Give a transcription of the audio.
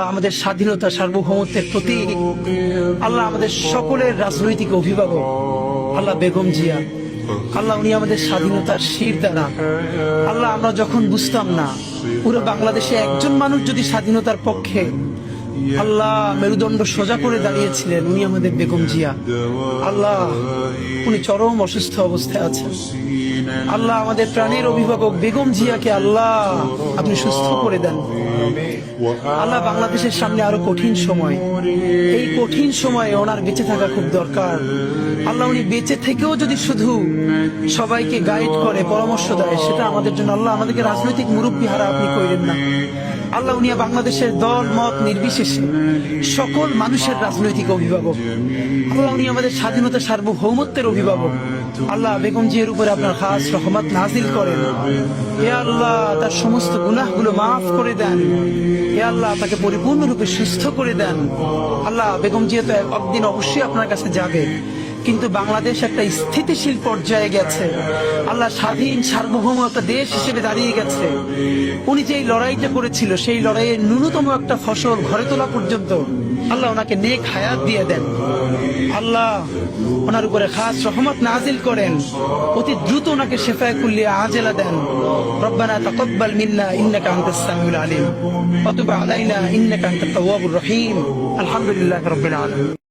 আমাদের স্বাধীনতা সার্বভৌমত্বের প্রতীক আল্লাহ, আমাদের সকলের রাজনৈতিক অভিভাবক আল্লাহ বেগম জিয়া। আল্লাহ, উনি আমাদের স্বাধীনতার শির দ্বারা। আল্লাহ, আমরা যখন বুঝতাম না পুরো বাংলাদেশে একজন মানুষ যদি স্বাধীনতার পক্ষে আল্লাহ মেরুদণ্ড সোজা করে দাঁড়িয়েছিলেন, উনি আমাদের বেগম জিয়া। আল্লাহ, উনি চরম অসুস্থ অবস্থায় আছেন। আল্লাহ, আমাদের প্রাণের অভিভাবক বেগম জিয়াকে আল্লাহ আপনি সুস্থ করে দেন। আল্লাহ, বাংলাদেশের সামনে আরো কঠিন সময়, এই কঠিন সময়ে ওনার বেঁচে থাকা খুব দরকার। আল্লাহ, উনি বেঁচে থেকেও যদি শুধু সবাইকে গাইড করে, পরামর্শ দেয়, সেটা আমাদের জন্য আল্লাহ আমাদেরকে রাজনৈতিক মুরব্বী হারা আপনি কইলেন না। আল্লাহ, উনি বাংলাদেশের দল মত নির্বিশেষে সকল মানুষের রাজনৈতিক অভিভাবক। আল্লাহ, উনি আমাদের স্বাধীনতা সার্বভৌমত্বের অভিভাবক। আল্লাহ, বেগম জিয়ার উপরে আপনার খাস রহমত নাজিল করেন। হে আল্লাহ, তার সমস্ত গুনাহগুলো মাফ করে দেন। হে আল্লাহ, তাকে পরিপূর্ণরূপে সুস্থ করে দেন। আল্লাহ, বেগম জিয়া তো একদিন অবশ্যই আপনার কাছে যাবে, কিন্তু বাংলাদেশ একটা স্থিতিশীল পর্যায়ে গেছে। আল্লাহ, স্বাধীন সার্বভৌম একটা দেশ হিসেবে দাঁড়িয়ে গেছে। উনি যে লড়াইটা করেছিল, সেই লড়াইয়ের ন্যূনতম একটা ফসল ঘরে তোলা পর্যন্ত আল্লাহ ওনাকে নেক হায়াত দিয়ে দেন। আল্লাহ, ওনার উপরে খাস রহমত নাজিল করেন। অতি দ্রুত ওনাকে শেফায়ে কুল্লিয়া আজেলা দেন। রব্বানা তাকাব্বাল মিন্না ইন্নাকা আনতাস সামিউল আলিম ওয়া তুব আলাইনা ইন্নাকা আনতাত তাওয়াবুর রহিম। আলহামদুলিল্লাহি রাব্বিল আলামিন।